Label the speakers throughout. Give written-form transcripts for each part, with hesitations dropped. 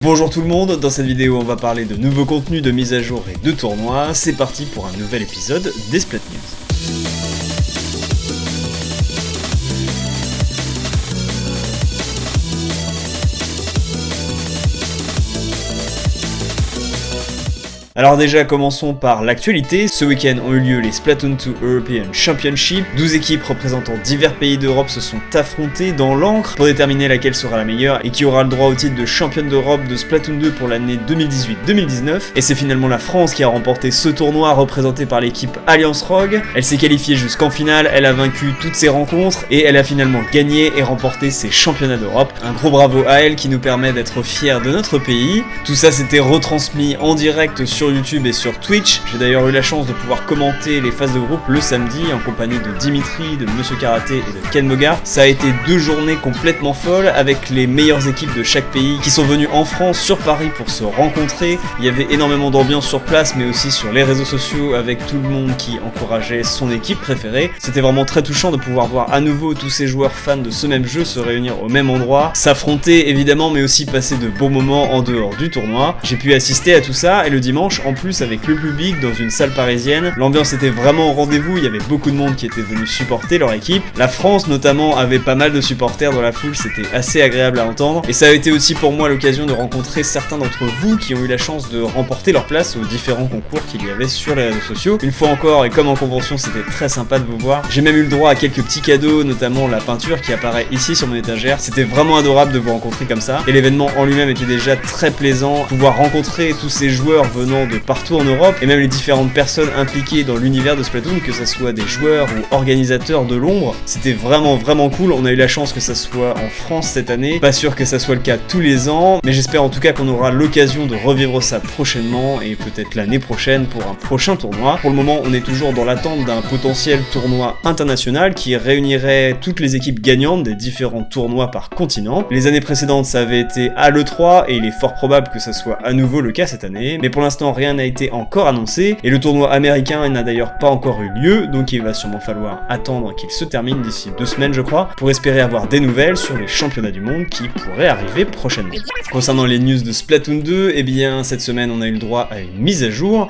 Speaker 1: Bonjour tout le monde, dans cette vidéo on va parler de nouveaux contenus, de mise à jour et de tournois. C'est parti pour un nouvel épisode des Splat News. Alors déjà, commençons par l'actualité. Ce week-end ont eu lieu les Splatoon 2 European Championship. 12 équipes représentant divers pays d'Europe se sont affrontées dans l'encre pour déterminer laquelle sera la meilleure et qui aura le droit au titre de championne d'Europe de Splatoon 2 pour l'année 2018-2019. Et c'est finalement la France qui a remporté ce tournoi, représenté par l'équipe Alliance Rogue. Elle s'est qualifiée jusqu'en finale, elle a vaincu toutes ses rencontres et elle a finalement gagné et remporté ses championnats d'Europe. Un gros bravo à elle qui nous permet d'être fiers de notre pays. Tout ça s'était retransmis en direct sur YouTube et sur Twitch. J'ai d'ailleurs eu la chance de pouvoir commenter les phases de groupe le samedi en compagnie de Dimitri, de Monsieur Karaté et de Ken Bogart. Ça a été 2 journées complètement folles avec les meilleures équipes de chaque pays qui sont venues en France sur Paris pour se rencontrer. Il y avait énormément d'ambiance sur place mais aussi sur les réseaux sociaux avec tout le monde qui encourageait son équipe préférée. C'était vraiment très touchant de pouvoir voir à nouveau tous ces joueurs fans de ce même jeu se réunir au même endroit, s'affronter évidemment mais aussi passer de bons moments en dehors du tournoi. J'ai pu assister à tout ça et le dimanche en plus avec le public dans une salle parisienne. L'ambiance était vraiment au rendez-vous, il y avait beaucoup de monde qui était venu supporter leur équipe. La France notamment avait pas mal de supporters dans la foule, c'était assez agréable à entendre. Et ça a été aussi pour moi l'occasion de rencontrer certains d'entre vous qui ont eu la chance de remporter leur place aux différents concours qu'il y avait sur les réseaux sociaux. Une fois encore et comme en convention, c'était très sympa de vous voir. J'ai même eu le droit à quelques petits cadeaux, notamment la peinture qui apparaît ici sur mon étagère. C'était vraiment adorable de vous rencontrer comme ça. Et l'événement en lui-même était déjà très plaisant. Pouvoir rencontrer tous ces joueurs venant de partout en Europe et même les différentes personnes impliquées dans l'univers de Splatoon, que ça soit des joueurs ou organisateurs de l'ombre, c'était vraiment cool. On a eu la chance que ça soit en France cette année, pas sûr que ça soit le cas tous les ans, mais j'espère en tout cas qu'on aura l'occasion de revivre ça prochainement et peut-être l'année prochaine pour un prochain tournoi. Pour le moment, on est toujours dans l'attente d'un potentiel tournoi international qui réunirait toutes les équipes gagnantes des différents tournois par continent. Les années précédentes, ça avait été à l'E3 et il est fort probable que ça soit à nouveau le cas cette année, mais pour l'instant, rien n'a été encore annoncé et le tournoi américain n'a d'ailleurs pas encore eu lieu, donc il va sûrement falloir attendre qu'il se termine d'ici 2 semaines je crois pour espérer avoir des nouvelles sur les championnats du monde qui pourraient arriver prochainement. Concernant les news de Splatoon 2, eh bien cette semaine on a eu le droit à une mise à jour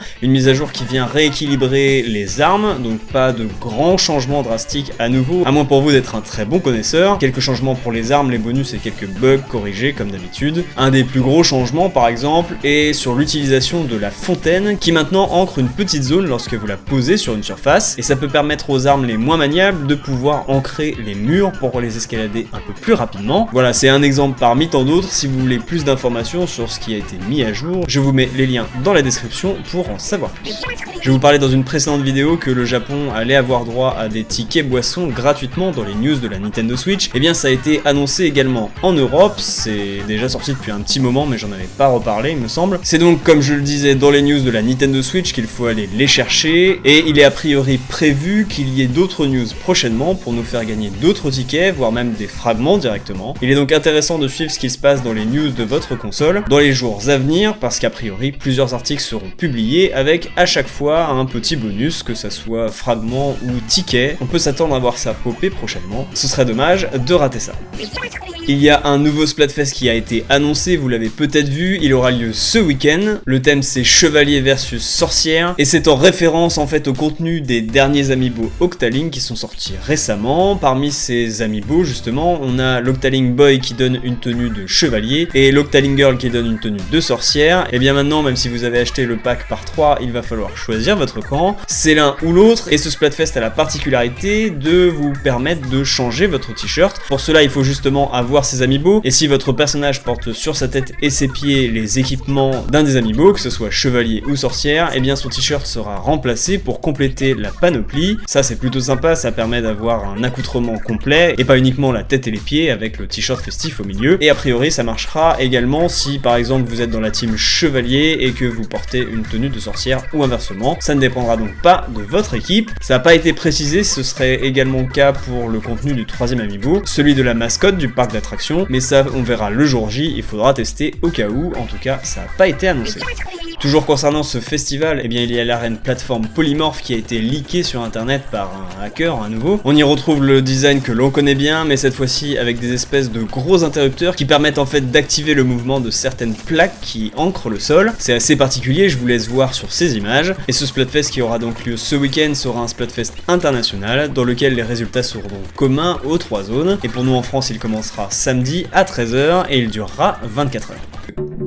Speaker 1: qui vient rééquilibrer les armes, donc pas de grands changements drastiques à nouveau, à moins pour vous d'être un très bon connaisseur. Quelques changements pour les armes, les bonus et quelques bugs corrigés comme d'habitude. Un des plus gros changements par exemple est sur l'utilisation de la fontaine qui maintenant ancre une petite zone lorsque vous la posez sur une surface et ça peut permettre aux armes les moins maniables de pouvoir ancrer les murs pour les escalader un peu plus rapidement. Voilà, c'est un exemple parmi tant d'autres. Si vous voulez plus d'informations sur ce qui a été mis à jour, je vous mets les liens dans la description pour en savoir plus. Je vous parlais dans une précédente vidéo que le Japon allait avoir droit à des tickets boissons gratuitement dans les news de la Nintendo Switch. Et bien ça a été annoncé également en Europe, c'est déjà sorti depuis un petit moment mais j'en avais pas reparlé il me semble. C'est donc comme je le disais dans les news de la Nintendo Switch qu'il faut aller les chercher et il est a priori prévu qu'il y ait d'autres news prochainement pour nous faire gagner d'autres tickets, voire même des fragments directement. Il est donc intéressant de suivre ce qui se passe dans les news de votre console dans les jours à venir parce qu'a priori plusieurs articles seront publiés avec à chaque fois un petit bonus, que ça soit fragment ou ticket. On peut s'attendre à voir ça popper prochainement. Ce serait dommage de rater ça. Il y a un nouveau Splatfest qui a été annoncé, vous l'avez peut-être vu, il aura lieu ce week-end. Le thème c'est Chevalier versus Sorcière et c'est en référence en fait au contenu des derniers amiibo Octaling qui sont sortis récemment. Parmi ces amiibo justement, on a l'Octaling Boy qui donne une tenue de chevalier et l'Octaling Girl qui donne une tenue de sorcière. Et bien maintenant, même si vous avez acheté le pack par 3, il va falloir choisir votre camp. C'est l'un ou l'autre et ce Splatfest a la particularité de vous permettre de changer votre t-shirt. Pour cela, il faut justement avoir ces amiibo et si votre personnage porte sur sa tête et ses pieds les équipements d'un des amiibo, que ce soit chevalier ou sorcière, et bien son t-shirt sera remplacé pour compléter la panoplie. Ça c'est plutôt sympa, ça permet d'avoir un accoutrement complet et pas uniquement la tête et les pieds avec le t-shirt festif au milieu. Et a priori ça marchera également si par exemple vous êtes dans la team chevalier et que vous portez une tenue de sorcière ou inversement. Ça ne dépendra donc pas de votre équipe. Ça n'a pas été précisé, ce serait également le cas pour le contenu du 3e amiibo, celui de la mascotte du parc d'attractions, mais ça on verra le jour J, il faudra tester au cas où, en tout cas ça n'a pas été annoncé. Toujours concernant ce festival, eh bien il y a l'arène plateforme Polymorph qui a été leakée sur internet par un hacker à nouveau. On y retrouve le design que l'on connaît bien, mais cette fois-ci avec des espèces de gros interrupteurs qui permettent en fait d'activer le mouvement de certaines plaques qui ancrent le sol. C'est assez particulier, je vous laisse voir sur ces images. Et ce Splatfest qui aura donc lieu ce week-end sera un Splatfest international dans lequel les résultats seront donc communs aux 3 zones. Et pour nous en France, il commencera samedi à 13h et il durera 24 heures.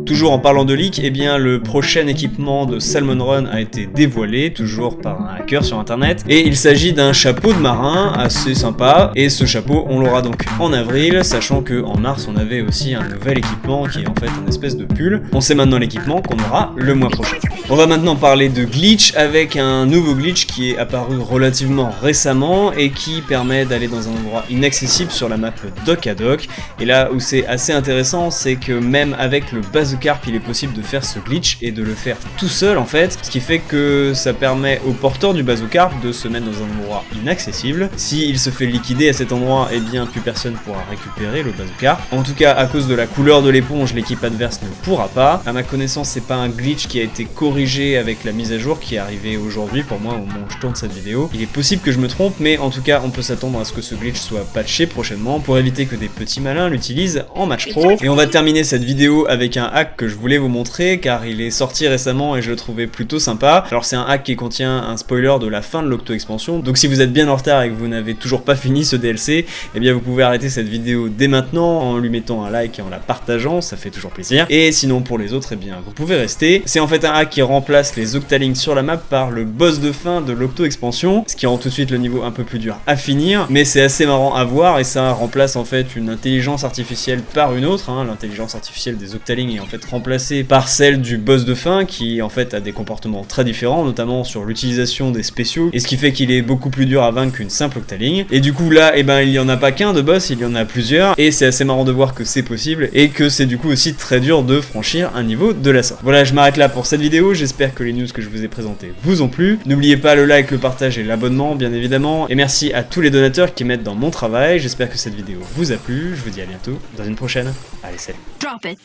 Speaker 1: Toujours en parlant de leak, eh bien le prochain équipement de Salmon Run a été dévoilé, toujours par un hacker sur internet, et il s'agit d'un chapeau de marin assez sympa, et ce chapeau on l'aura donc en avril, sachant que en mars on avait aussi un nouvel équipement qui est en fait un espèce de pull. On sait maintenant l'équipement qu'on aura le mois prochain. On va maintenant parler de glitch avec un nouveau glitch qui est apparu relativement récemment et qui permet d'aller dans un endroit inaccessible sur la map Dock à Dock. Et là où c'est assez intéressant, c'est que même avec le Bazookarp, il est possible de faire ce glitch et de le faire tout seul en fait, ce qui fait que ça permet au porteur du Bazookarp de se mettre dans un endroit inaccessible. S'il se fait liquider à cet endroit, eh bien plus personne pourra récupérer le Bazookarp. En tout cas, à cause de la couleur de l'éponge, l'équipe adverse ne pourra pas. À ma connaissance, c'est pas un glitch qui a été corrigé avec la mise à jour qui est arrivée aujourd'hui pour moi au moment où je tourne cette vidéo. Il est possible que je me trompe, mais en tout cas, on peut s'attendre à ce que ce glitch soit patché prochainement pour éviter que des petits malins l'utilisent en match pro. Et on va terminer cette vidéo avec un hack que je voulais vous montrer car il est sorti récemment et je le trouvais plutôt sympa. Alors c'est un hack qui contient un spoiler de la fin de l'Octo expansion, donc si vous êtes bien en retard et que vous n'avez toujours pas fini ce DLC, eh bien vous pouvez arrêter cette vidéo dès maintenant en lui mettant un like et en la partageant, ça fait toujours plaisir. Et sinon pour les autres, eh bien vous pouvez rester. C'est en fait un hack qui remplace les Octalings sur la map par le boss de fin de l'Octo expansion, ce qui rend tout de suite le niveau un peu plus dur à finir, mais c'est assez marrant à voir et ça remplace en fait une intelligence artificielle par une autre, hein. L'intelligence artificielle des Octalings est en fait remplacée par celle du boss de fin qui en fait a des comportements très différents, notamment sur l'utilisation des spéciaux, et ce qui fait qu'il est beaucoup plus dur à vaincre qu'une simple Octaling. Et du coup là, eh ben il y en a pas qu'un de boss, il y en a plusieurs, et c'est assez marrant de voir que c'est possible, et que c'est du coup aussi très dur de franchir un niveau de la sorte. Voilà, je m'arrête là pour cette vidéo, j'espère que les news que je vous ai présentées vous ont plu. N'oubliez pas le like, le partage et l'abonnement bien évidemment, et merci à tous les donateurs qui m'aident dans mon travail, j'espère que cette vidéo vous a plu, je vous dis à bientôt dans une prochaine. Allez, salut.
Speaker 2: Drop it.